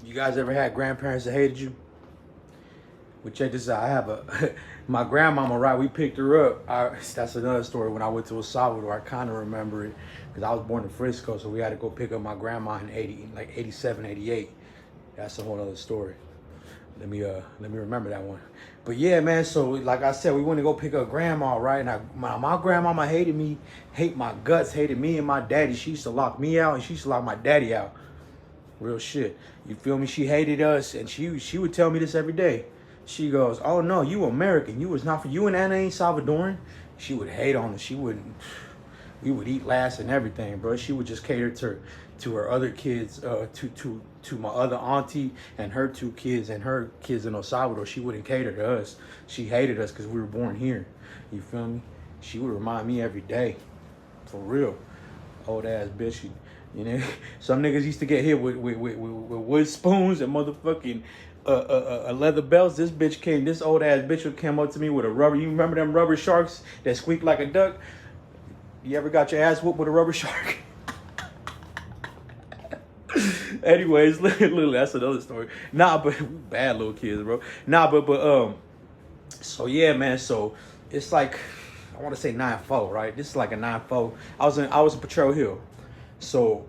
You guys ever had grandparents that hated you? Well, check this out. I have a my grandmama, right? We picked her up. That's another story. When I went to El Salvador, I kind of remember it because I was born in Frisco, so we had to go pick up my grandma in 80, like 87, 88. That's a whole other story. Let me remember that one. But yeah, man. So like I said, we went to go pick up grandma, right? And my grandmama hated me, hate my guts, hated me and my daddy. She used to lock me out, and she used to lock my daddy out. Real shit. You feel me? She hated us, and she would tell me this every day. She goes, "Oh no, you American. You was not for you and Anna ain't Salvadoran." She would hate on us. She wouldn't. We would eat last and everything, bro. She would just cater to her other kids, to my other auntie and her two kids and her kids in El Salvador. She wouldn't cater to us. She hated us because we were born here. You feel me? She would remind me every day, for real. Old ass bitch. You know, some niggas used to get hit with wood spoons and motherfucking leather belts. This bitch came, this old ass bitch came up to me with a rubber. You remember them rubber sharks that squeak like a duck? You ever got your ass whooped with a rubber shark? Anyways, literally, that's another story. Nah, but bad little kids, bro. Nah, but so yeah, man. So it's like I want to say 9-4, right? This is like a 9-4. I was in Potrero Hill. So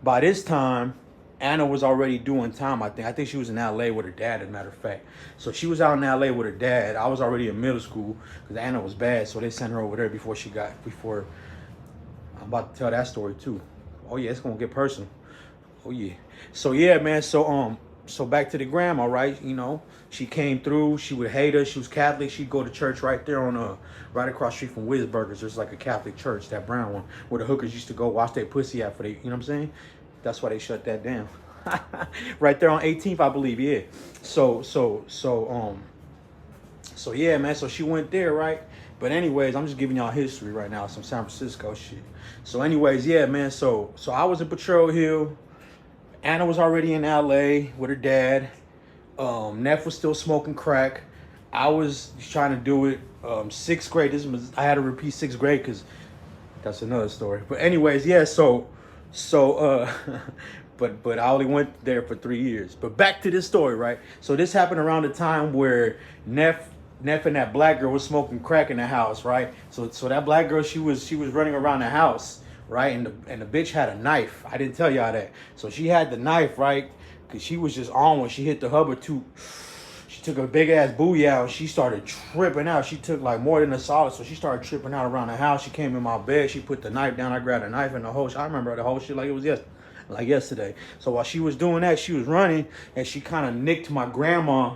by this time, Anna was already doing time. I think she was in LA with her dad, as a matter of fact. So she was out in LA with her dad. I was already in middle school because Anna was bad, so they sent her over there before I'm about to tell that story too. Oh yeah, it's gonna get personal. Oh yeah. So yeah, man. So back to the grandma, right? You know, she came through. She would hate us. She was Catholic. She'd go to church right there on right across the street from Whiz Burgers. There's like a Catholic church, that brown one, where the hookers used to go wash their pussy out for they. You know what I'm saying? That's why they shut that down. Right there on 18th, I believe. Yeah. So yeah, man. So she went there, right? But anyways, I'm just giving y'all history right now, some San Francisco shit. So anyways, yeah, man. So I was in Potrero Hill. Anna was already in LA with her dad. Neff was still smoking crack. I was trying to do it. Sixth grade. I had to repeat sixth grade because that's another story. But anyways, yeah. But I only went there for 3 years. But back to this story, right? So this happened around the time where Neff and that black girl was smoking crack in the house, right? So that black girl, she was running around the house, right? And the bitch had a knife. I didn't tell y'all that. So she had the knife, right? Cause she was just on when she hit the Hubbard too. She took a big ass booyah and she started tripping out. She took like more than a solid, so she started tripping out around the house. She came in my bed. She put the knife down. I grabbed the knife and the whole. I remember the whole shit like it was yesterday. So while she was doing that, she was running and she kind of nicked my grandma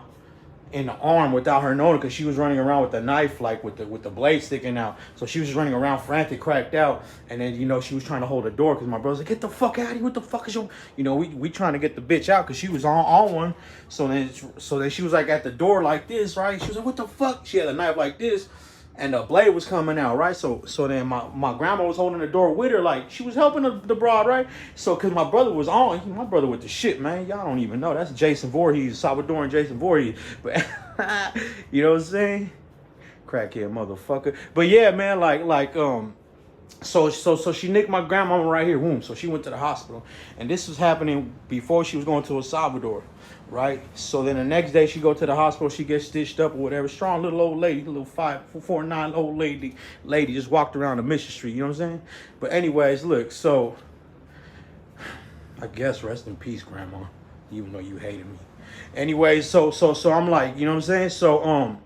in the arm without her knowing, because she was running around with the knife, like with the blade sticking out. So she was running around frantic, cracked out, and then she was trying to hold the door because my brother's like, "Get the fuck out of here! What the fuck is your?" We trying to get the bitch out because she was on one. So then she was like at the door like this, right? She was like, "What the fuck?" She had a knife like this, and the blade was coming out, right? So then my grandma was holding the door with her, like she was helping the broad, right? So because my brother was on, my brother with the shit, man. Y'all don't even know. That's Jason Voorhees, Salvadoran Jason Voorhees. But you know what I'm saying? Crackhead motherfucker. But yeah, man, so she nicked my grandmama right here, boom. So she went to the hospital, and this was happening before she was going to El Salvador, right? So then the next day she go to the hospital, she gets stitched up or whatever. Strong little old lady, little 5'9" old lady just walked around the Mission Street. You know what I'm saying? But anyways, look. So I guess rest in peace, grandma. Even though you hated me. Anyways, so I'm like, you know what I'm saying? So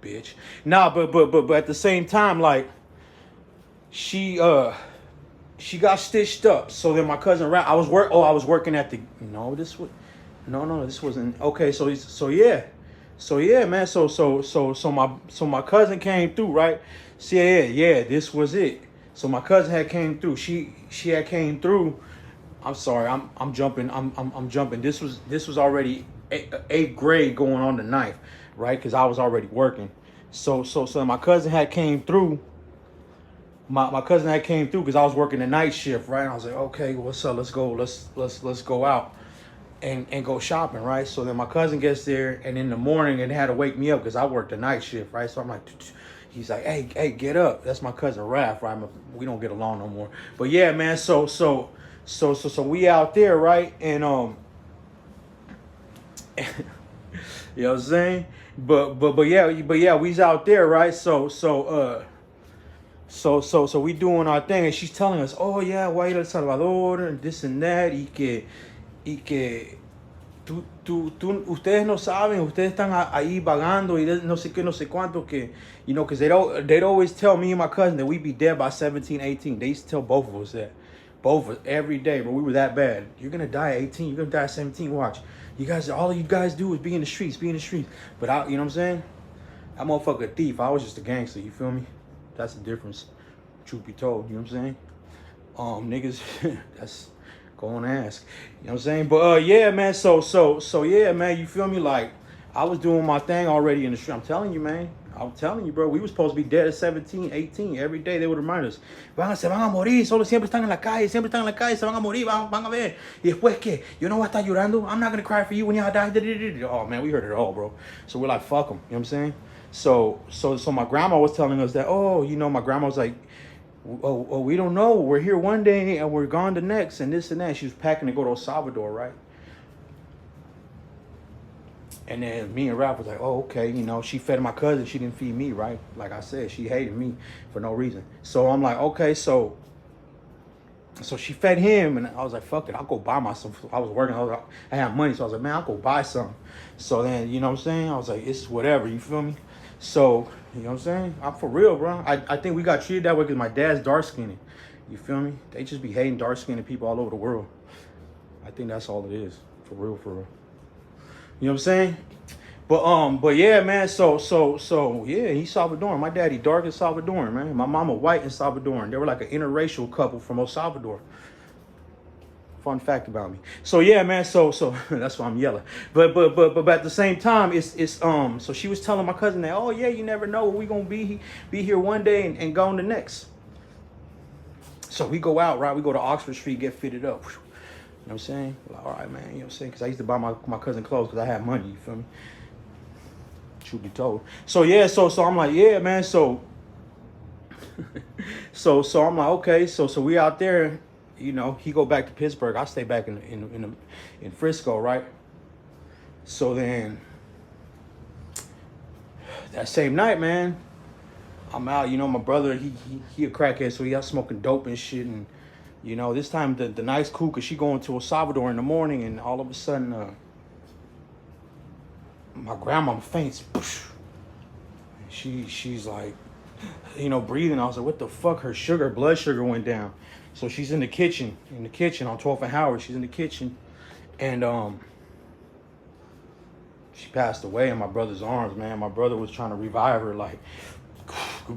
bitch. Nah, but at the same time, like, she got stitched up. So then my cousin I was working at the this wasn't okay. So yeah, man. So my cousin came through, right? See, yeah, this was it. So my cousin had came through. She had came through. I'm sorry, I'm jumping. I'm jumping. This was already eighth grade going on the ninth, right? Because I was already working. So my cousin had came through. My cousin had came through because I was working the night shift, right? And I was like, okay, what's up? Let's go. Let's go out and go shopping, right? So then my cousin gets there, and in the morning, and had to wake me up because I worked the night shift, right? So I'm like, he's like, hey, get up. That's my cousin Raph, right? We don't get along no more. But yeah, man. So So we out there, right? And you know what I'm saying? But yeah, we's out there, right? So we doing our thing, and she's telling us, oh yeah, why ir El Salvador and this and that, y que ustedes no saben, ustedes están ahí vagando y no sé qué, no sé cuánto, que, you know, because they'd always tell me and my cousin that we'd be dead by 17, 18. They used to tell both of us that. Both of us, every day, but we were that bad. You're going to die at 18, you're going to die at 17, watch. All you guys do is be in the streets. But I, you know what I'm saying? That motherfucker a thief. I was just a gangster, you feel me? That's the difference, truth be told, you know what I'm saying? Niggas, that's... Go and ask. You know what I'm saying? But yeah, man. So yeah, man. You feel me? Like, I was doing my thing already in the street. I'm telling you, man. I'm telling you, bro. We were supposed to be dead at 17, 18. Every day they would remind us. Se van a morir. Solo siempre están en la calle. Siempre están en la calle. Se van a morir. Van a ver. Y después, ¿qué? You know what? Está llorando. I'm not going to cry for you when y'all die. Oh, man. We heard it all, bro. So we're like, fuck them. You know what I'm saying? So my grandma was telling us that, oh, you know, my grandma was like, oh, we don't know. We're here one day and we're gone the next, and this and that. She was packing to go to El Salvador, right? And then me and Ralph was like, oh, okay, you know, she fed my cousin. She didn't feed me, right? Like I said, she hated me for no reason. So I'm like, okay, so she fed him, and I was like, fuck it, I'll go buy myself. I was working, I had money, so I was like, man, I'll go buy something. So then, you know what I'm saying? I was like, it's whatever, you feel me? So, you know what I'm saying? I'm for real, bro. I think we got treated that way because my dad's dark-skinned. You feel me? They just be hating dark-skinned people all over the world. I think that's all it is. For real, for real. You know what I'm saying? But yeah, man, so yeah, he's Salvadoran. My daddy dark and Salvadoran, man. My mama white and Salvadoran. They were like an interracial couple from El Salvador. Fun fact about me. So yeah, man. So that's why I'm yelling. But at the same time, it's so she was telling my cousin that, oh yeah, you never know, we gonna be here one day and gone the next. So we go out, right? We go to Oxford Street, get fitted up. You know what I'm saying? Like, all right, man. You know what I'm saying? Because I used to buy my cousin clothes because I had money. You feel me? Truth be told. So yeah, so I'm like, yeah, man. So I'm like, okay. So we out there. You know, he go back to Pittsburgh. I stay back in Frisco, right? So then that same night, man, I'm out. You know, my brother, he a crackhead, so he out smoking dope and shit. And you know, this time the night's cool because she going to El Salvador in the morning, and all of a sudden, my grandma faints. She's like, you know, breathing. I was like, what the fuck? Her blood sugar went down. So she's in the kitchen on 12th and Howard. She's in the kitchen, and she passed away in my brother's arms, man. My brother was trying to revive her, like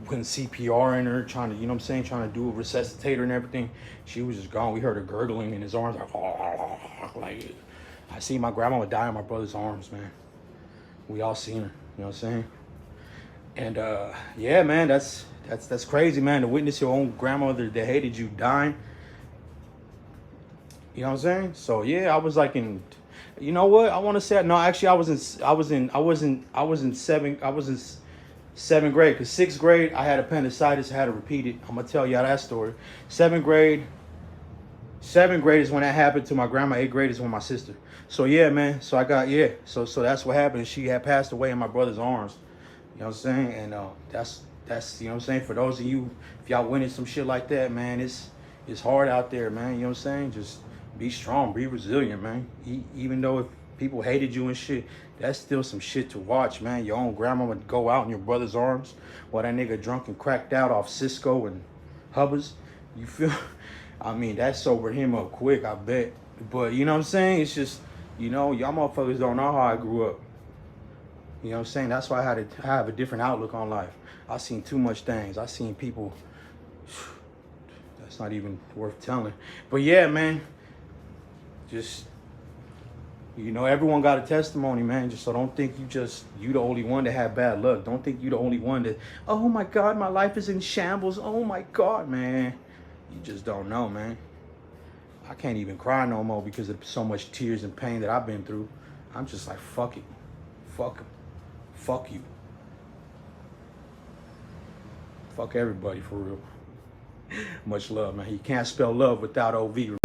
putting CPR in her, trying to, you know what I'm saying, trying to do a resuscitator and everything. She was just gone. We heard her gurgling in his arms, like I see my grandma would die in my brother's arms, man. We all seen her, you know what I'm saying? And yeah, man, that's crazy, man, to witness your own grandmother that hated you dying. You know what I'm saying? So yeah, I was like you know what? I want to say, no, actually I was in seventh grade, because sixth grade I had appendicitis. I had to repeat it. I'm gonna tell y'all that story. Seventh grade is when that happened to my grandma. Eighth grade is when my sister. So yeah, man. So I got, yeah. So that's what happened. She had passed away in my brother's arms. You know what I'm saying? And that's you know what I'm saying. For those of you, if y'all winning some shit like that, man, it's hard out there, man. You know what I'm saying? Just be strong, be resilient, man. Even though if people hated you and shit, that's still some shit to watch, man. Your own grandma would go out in your brother's arms while that nigga drunk and cracked out off Cisco and Hubbers. You feel? I mean, that sobered him up quick, I bet. But you know what I'm saying? It's just, you know, y'all motherfuckers don't know how I grew up. You know what I'm saying? That's why I have a different outlook on life. I seen too much things. I seen people, that's not even worth telling. But yeah, man, just, you know, everyone got a testimony, man. Just so don't think you the only one that had bad luck. Don't think you the only one that, oh my God, my life is in shambles. Oh my God, man. You just don't know, man. I can't even cry no more because of so much tears and pain that I've been through. I'm just like, fuck it. Fuck 'em. Fuck you. Fuck everybody, for real. Much love, man. You can't spell love without OV.